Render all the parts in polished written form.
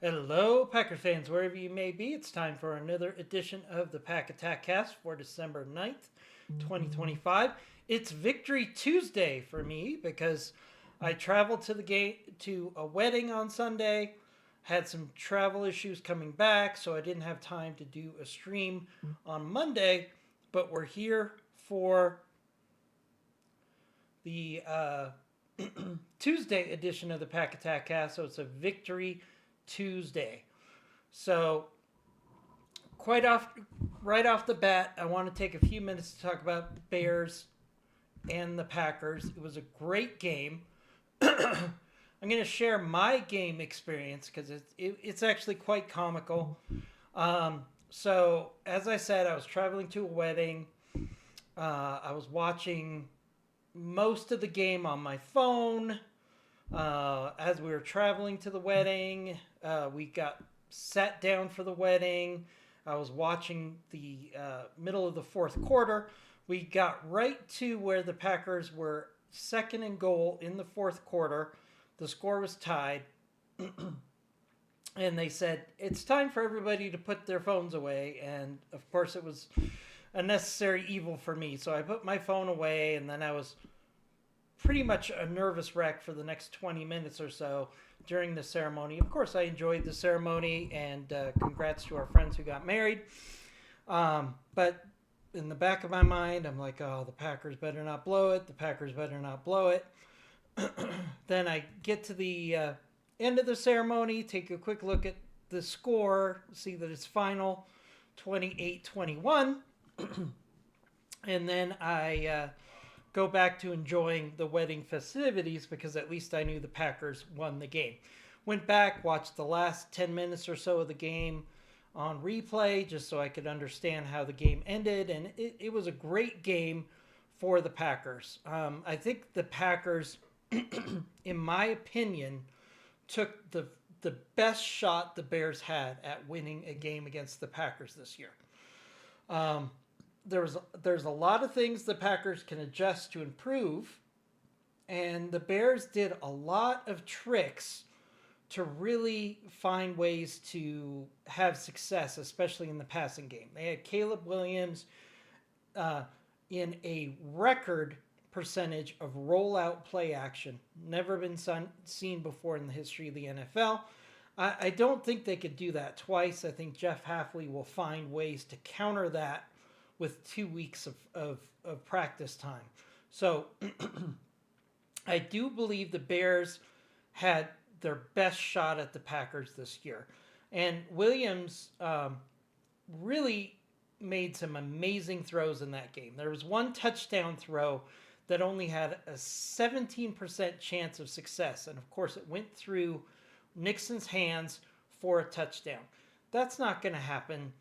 Hello, Packer fans, wherever you may be. It's time for another edition of the Pack Attack Cast for December 9th, 2025. It's Victory Tuesday for me because I traveled to a wedding on Sunday, had some travel issues coming back, so I didn't have time to do a stream on Monday, but we're here for the Tuesday edition of the Pack Attack Cast, so it's a Victory Tuesday. So, right off the bat, I want to take a few minutes to talk about the Bears and the Packers. It was a great game. I'm going to share my game experience because it's actually quite comical. So, as I said, I was traveling to a wedding. I was watching most of the game on my phone. As we were traveling to the wedding, we got sat down for the wedding. I was watching the middle of the fourth quarter. We got right to where the Packers were second and goal in the fourth quarter. The score was tied. And they said, it's time for everybody to put their phones away. And, of course, it was a necessary evil for me. So I put my phone away, and then I was pretty much a nervous wreck for the next 20 minutes or so during the ceremony. Of course, I enjoyed the ceremony, and congrats to our friends who got married. But in the back of my mind, I'm like, oh, the Packers better not blow it. The Packers better not blow it. Then I get to the end of the ceremony, take a quick look at the score, see that it's final 28-21. And then I go back to enjoying the wedding festivities because at least I knew the Packers won the game. Went back, watched the last 10 minutes or so of the game on replay just so I could understand how the game ended. And it was a great game for the Packers. I think the Packers, in my opinion, took the best shot the Bears had at winning a game against the Packers this year. There's a lot of things the Packers can adjust to improve, and the Bears did a lot of tricks to really find ways to have success, especially in the passing game. They had Caleb Williams in a record percentage of rollout play action, never been seen before in the history of the NFL. I don't think they could do that twice. I think Jeff Hafley will find ways to counter that with 2 weeks of practice time. So I do believe the Bears had their best shot at the Packers this year. And Williams really made some amazing throws in that game. There was one touchdown throw that only had a 17% chance of success. And of course, it went through Nixon's hands for a touchdown. That's not going to happen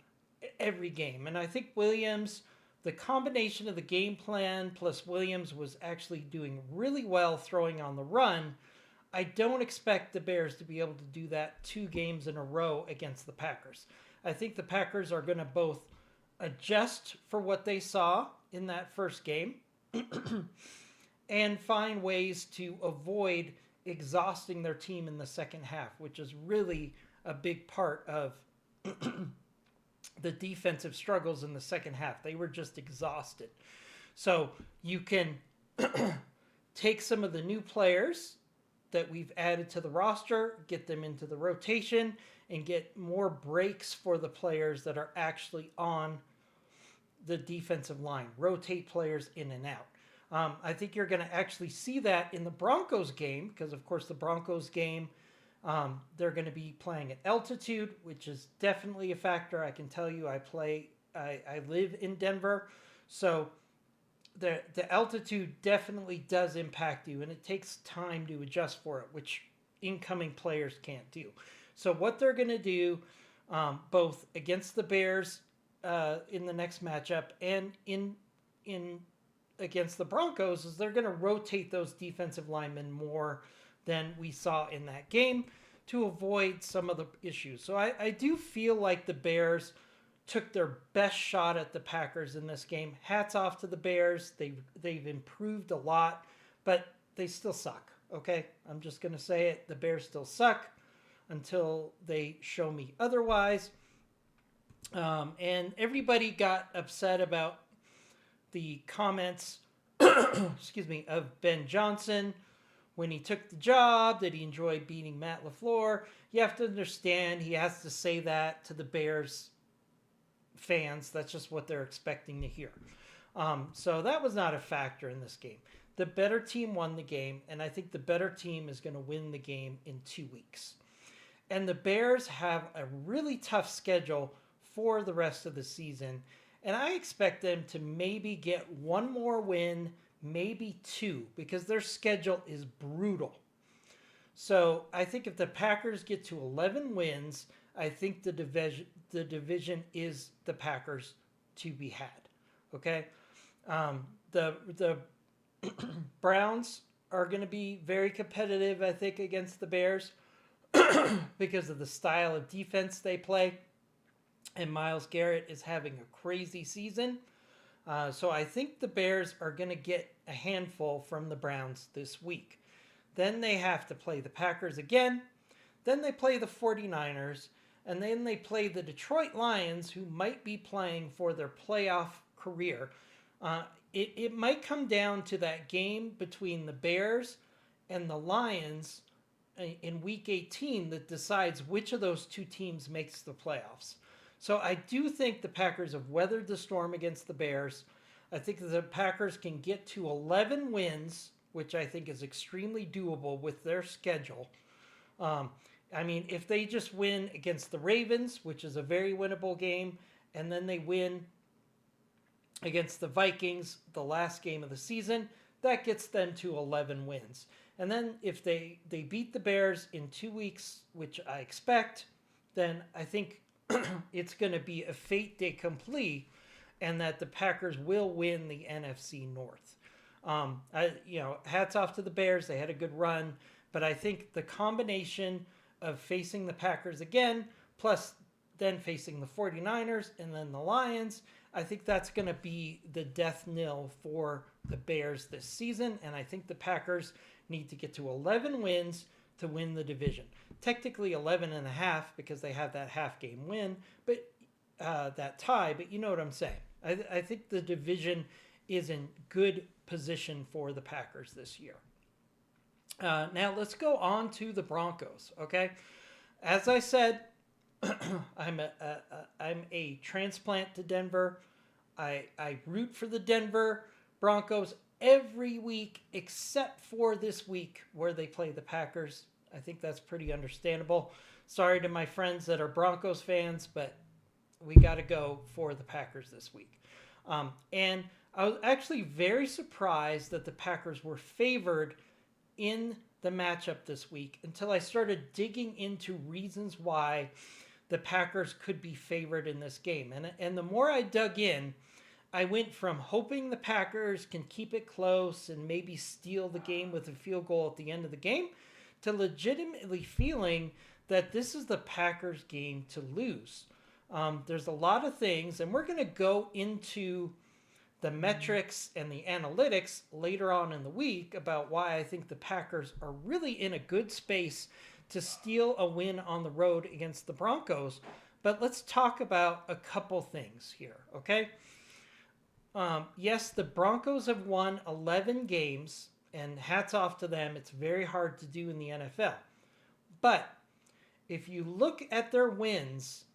every game. And I think Williams, the combination of the game plan plus Williams was actually doing really well throwing on the run. I don't expect the Bears to be able to do that 2 games in a row against the Packers. I think the Packers are going to both adjust for what they saw in that first game and find ways to avoid exhausting their team in the second half, which is really a big part of the defensive struggles in the second half. They were just exhausted. So you can take some of the new players that we've added to the roster, get them into the rotation, and get more breaks for the players that are actually on the defensive line. Rotate players in and out. I think you're going to actually see that in the Broncos game because, of course, the Broncos game, they're going to be playing at altitude, which is definitely a factor. I can tell you I live in Denver, so the altitude definitely does impact you, and it takes time to adjust for it, which incoming players can't do. So what they're going to do, both against the Bears in the next matchup and in against the Broncos, is they're going to rotate those defensive linemen more than we saw in that game to avoid some of the issues. So I do feel like the Bears took their best shot at the Packers in this game. Hats off to the Bears. They've improved a lot, but they still suck, okay? I'm just going to say it. The Bears still suck. until they show me otherwise. And everybody got upset about the comments, excuse me, of Ben Johnson when he took the job, that he enjoyed beating Matt LaFleur. You have to understand he has to say that to the Bears fans. That's just what they're expecting to hear. So that was not a factor in this game. The better team won the game, and I think the better team is going to win the game in 2 weeks. And the Bears have a really tough schedule for the rest of the season, and I expect them to maybe get one more win, maybe two, because their schedule is brutal. So I think if the Packers get to 11 wins, I think the division is the Packers to be had. Okay, the Browns are going to be very competitive, I think, against the Bears because of the style of defense they play. And Myles Garrett is having a crazy season. So I think the Bears are going to get a handful from the Browns this week. Then they have to play the Packers again. Then they play the 49ers. And then they play the Detroit Lions, who might be playing for their playoff career. It might come down to that game between the Bears and the Lions in Week 18 that decides which of those two teams makes the playoffs. So I do think the Packers have weathered the storm against the Bears. I think the Packers can get to 11 wins, which I think is extremely doable with their schedule. I mean, if they just win against the Ravens, which is a very winnable game, and then they win against the Vikings, the last game of the season, that gets them to 11 wins. And then if they beat the Bears in 2 weeks, which I expect, then I think it's going to be a fait accompli, and that the Packers will win the NFC North. Hats off to the Bears. They had a good run, but I think the combination of facing the Packers again, plus then facing the 49ers and then the Lions, I think that's going to be the death knell for the Bears this season, and I think the Packers need to get to 11 wins to win the division. Technically 11 and a half because they have that half game win, but that tie, but you know what I'm saying. I think the division is in good position for the Packers this year. Now let's go on to the Broncos, okay? As I said, I'm a transplant to Denver. I root for the Denver Broncos every week except for this week where they play the Packers. I think that's pretty understandable. Sorry to my friends that are Broncos fans, but we got to go for the Packers this week. And I was actually very surprised that the Packers were favored in the matchup this week until I started digging into reasons why the Packers could be favored in this game. And the more I dug in, I went from hoping the Packers can keep it close and maybe steal the game with a field goal at the end of the game to legitimately feeling that this is the Packers' game to lose. There's a lot of things, and we're going to go into the metrics and the analytics later on in the week about why I think the Packers are really in a good space to steal a win on the road against the Broncos. But let's talk about a couple things here, okay? Yes, the Broncos have won 11 games, and hats off to them. It's very hard to do in the NFL. But if you look at their wins,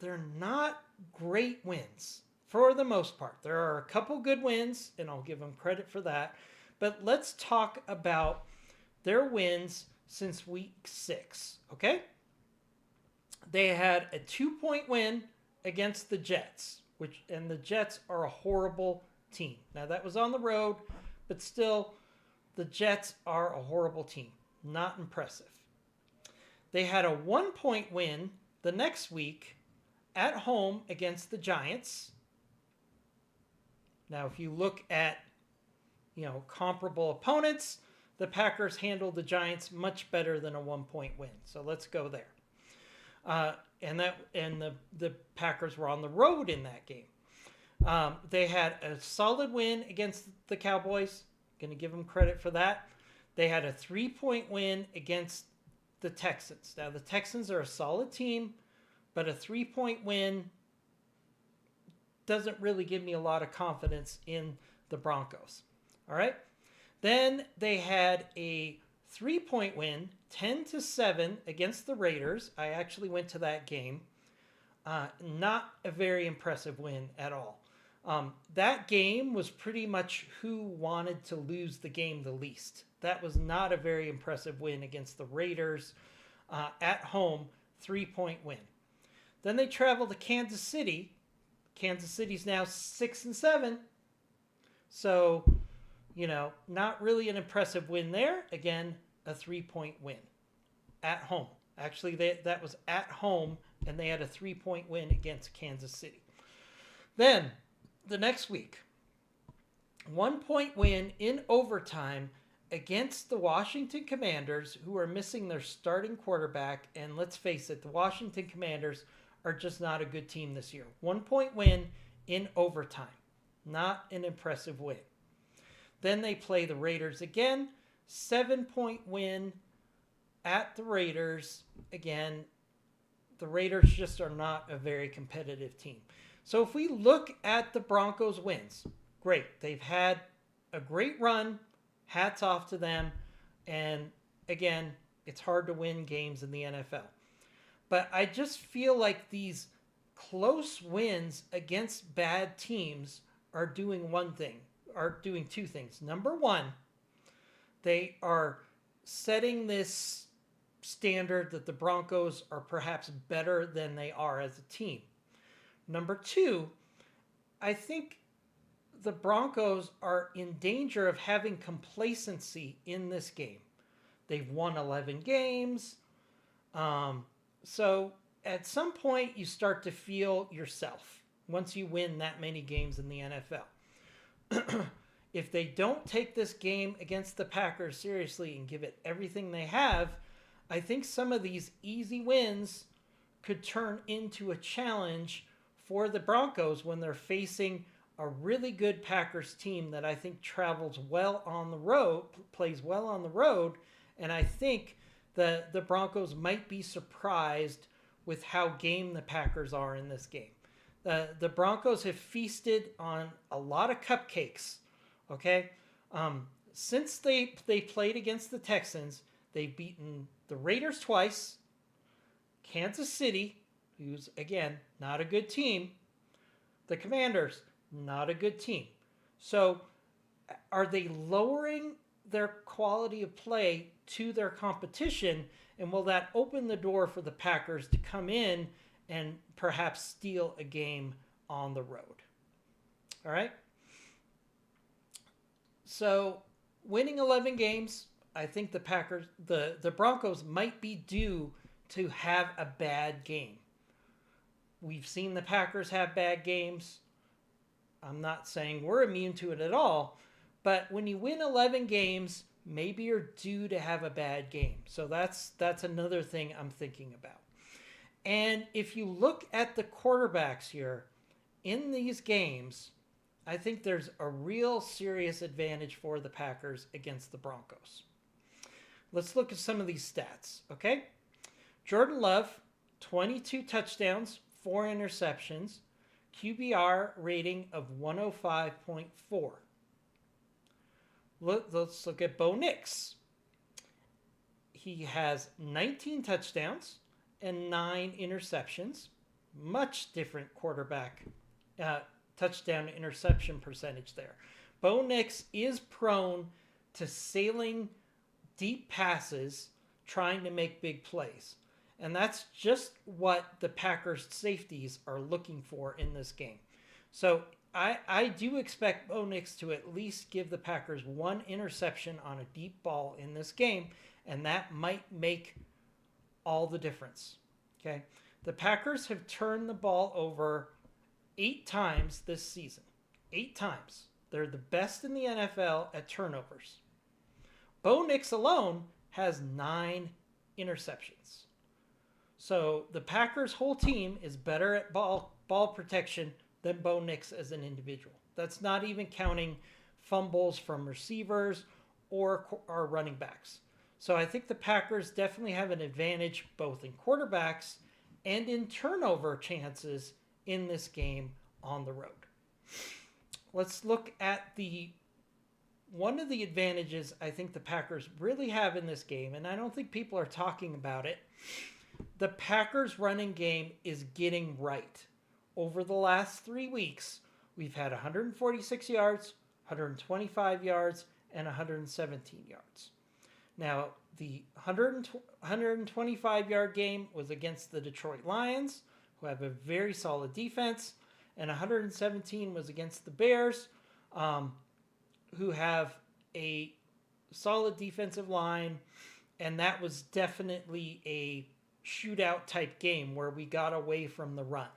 they're not great wins for the most part. There are a couple good wins, and I'll give them credit for that. But let's talk about their wins since week 6, okay? They had a 2-point win against the Jets, and the Jets are a horrible team. Now, that was on the road, but still, the Jets are a horrible team. Not impressive. They had a 1-point win the next week at home against the Giants. Now, if you look at, comparable opponents, the Packers handled the Giants much better than a 1-point win. So let's go there. And the Packers were on the road in that game. They had a solid win against the Cowboys. Going to give them credit for that. They had a 3-point win against the Texans. Now, the Texans are a solid team, but a 3-point win doesn't really give me a lot of confidence in the Broncos. All right. Then they had a 3-point win, 10-7 against the Raiders. I actually went to that game. Not a very impressive win at all. That game was pretty much who wanted to lose the game the least. That was not a very impressive win against the Raiders at home, 3-point win. Then they traveled to Kansas City. Kansas City's now 6-7. So, not really an impressive win there. Again, a 3-point win at home. Actually, that was at home, and they had a 3-point win against Kansas City. Then, the next week, 1-point win in overtime against the Washington Commanders, who are missing their starting quarterback. And let's face it, the Washington Commanders are just not a good team this year. 1-point win in overtime. Not an impressive win. Then they play the Raiders again. 7-point win at the Raiders. Again, the Raiders just are not a very competitive team. So if we look at the Broncos' wins, great. They've had a great run. Hats off to them. And again, it's hard to win games in the NFL. But I just feel like these close wins against bad teams are doing two things. Number one, they are setting this standard that the Broncos are perhaps better than they are as a team. Number two, I think the Broncos are in danger of having complacency in this game. They've won 11 games. So at some point, you start to feel yourself once you win that many games in the NFL. If they don't take this game against the Packers seriously and give it everything they have, I think some of these easy wins could turn into a challenge for the Broncos when they're facing a really good Packers team that I think travels well on the road, plays well on the road, and I think the Broncos might be surprised with how game the Packers are in this game. The Broncos have feasted on a lot of cupcakes, okay? Since they played against the Texans, they've beaten the Raiders twice, Kansas City, who's, again, not a good team, the Commanders, not a good team. So are they lowering their quality of play to their competition, and will that open the door for the Packers to come in and perhaps steal a game on the road? All right. So winning 11 games, I think the Broncos might be due to have a bad game. We've seen the Packers have bad games. I'm not saying we're immune to it at all, but when you win 11 games, maybe you're due to have a bad game. So that's another thing I'm thinking about. And if you look at the quarterbacks here in these games, I think there's a real serious advantage for the Packers against the Broncos. Let's look at some of these stats, okay? Jordan Love, 22 touchdowns, 4 interceptions, QBR rating of 105.4. Let's look at Bo Nix. He has 19 touchdowns and 9 interceptions. Much different quarterback touchdown interception percentage there. Bo Nix is prone to sailing deep passes, trying to make big plays. And that's just what the Packers safeties are looking for in this game. So I do expect Bo Nix to at least give the Packers 1 interception on a deep ball in this game, and that might make all the difference. Okay, the Packers have turned the ball over 8 times this season. 8 times. They're the best in the NFL at turnovers. Bo Nix alone has 9 interceptions. So the Packers' whole team is better at ball protection than Bo Nix as an individual. That's not even counting fumbles from receivers or running backs. So I think the Packers definitely have an advantage both in quarterbacks and in turnover chances in this game on the road. Let's look at the one of the advantages I think the Packers really have in this game, and I don't think people are talking about it. The Packers running game is getting right. Over the last 3 weeks, we've had 146 yards, 125 yards, and 117 yards. Now, the 125-yard game was against the Detroit Lions, who have a very solid defense, and 117 was against the Bears, who have a solid defensive line, and that was definitely a shootout type game where we got away from the run.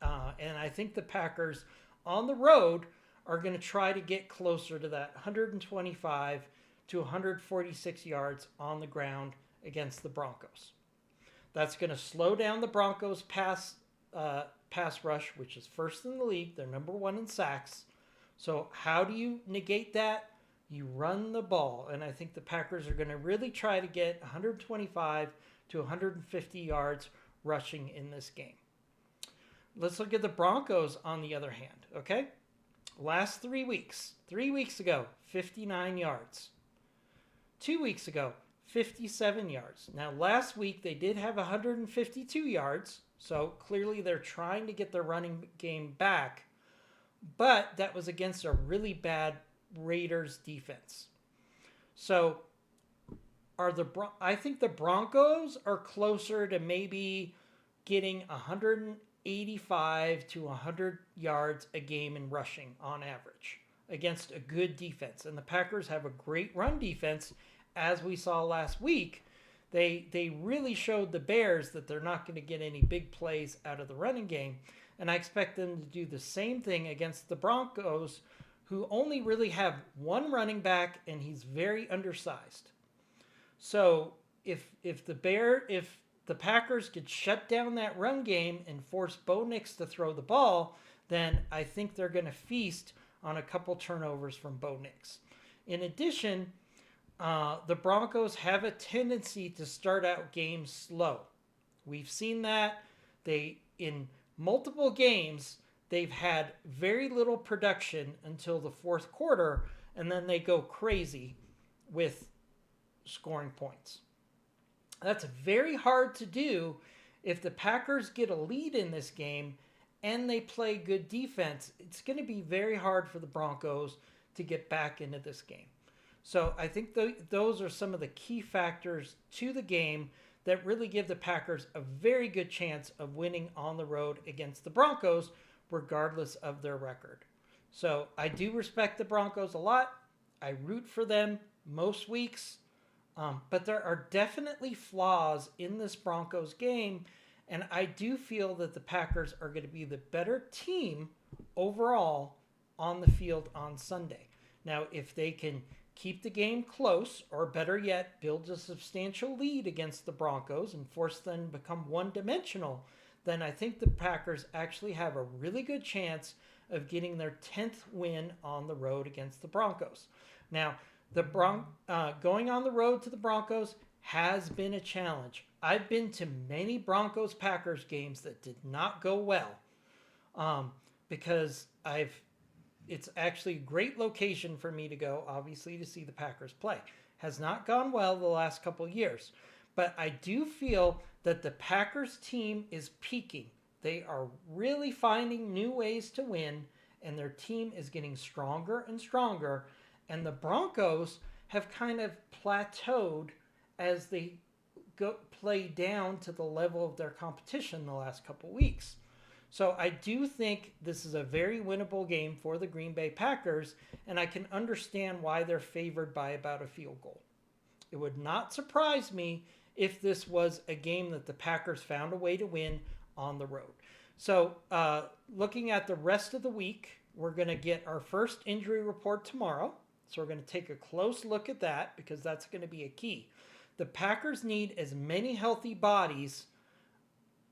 And I think the Packers on the road are going to try to get closer to that 125 to 146 yards on the ground against the Broncos. That's going to slow down the Broncos pass rush, which is first in the league. They're number 1 in sacks. So how do you negate that? You run the ball. And I think the Packers are going to really try to get 125 to 150 yards rushing in this game. Let's look at the Broncos on the other hand, okay? Last 3 weeks. 3 weeks ago, 59 yards. 2 weeks ago, 57 yards. Now, last week, they did have 152 yards, so clearly they're trying to get their running game back, but that was against a really bad Raiders defense. So, I think the Broncos are closer to maybe getting 185 to 100 yards a game in rushing on average against a good defense. And the Packers have a great run defense, as we saw last week. They really showed the Bears that they're not going to get any big plays out of the running game. And I expect them to do the same thing against the Broncos, who only really have one running back, and he's very undersized. So if the Packers could shut down that run game and force Bo Nix to throw the ball, then I think they're going to feast on a couple turnovers from Bo Nix. In addition, the Broncos have a tendency to start out games slow. We've seen that. In multiple games, they've had very little production until the fourth quarter, and then they go crazy with scoring points. That's very hard to do if the Packers get a lead in this game and they play good defense. It's going to be very hard for the Broncos to get back into this game. So I think those are some of the key factors to the game that really give the Packers a very good chance of winning on the road against the Broncos, regardless of their record. So I do respect the Broncos a lot. I root for them most weeks. But there are definitely flaws in this Broncos game, and I do feel that the Packers are going to be the better team overall on the field on Sunday. Now, if they can keep the game close, or better yet, build a substantial lead against the Broncos and force them to become one-dimensional, then I think the Packers actually have a really good chance of getting their 10th win on the road against the Broncos. Now, going on the road to the Broncos has been a challenge. I've been to many Broncos-Packers games that did not go well because it's actually a great location for me to go, obviously, to see the Packers play. Has not gone well the last couple of years. But I do feel that the Packers team is peaking. They are really finding new ways to win, and their team is getting stronger and stronger. And the Broncos have kind of plateaued as they play down to the level of their competition the last couple weeks. So I do think this is a very winnable game for the Green Bay Packers, and I can understand why they're favored by about a field goal. It would not surprise me if this was a game that the Packers found a way to win on the road. So looking at the rest of the week, we're going to get our first injury report tomorrow. So we're going to take a close look at that because that's going to be a key. The Packers need as many healthy bodies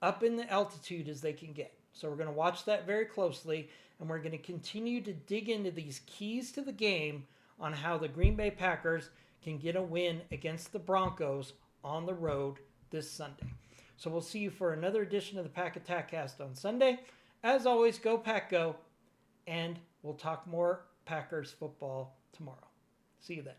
up in the altitude as they can get. So we're going to watch that very closely, and we're going to continue to dig into these keys to the game on how the Green Bay Packers can get a win against the Broncos on the road this Sunday. So we'll see you for another edition of the Pack Attack Cast on Sunday. As always, go Pack Go, and we'll talk more Packers football tomorrow. See you then.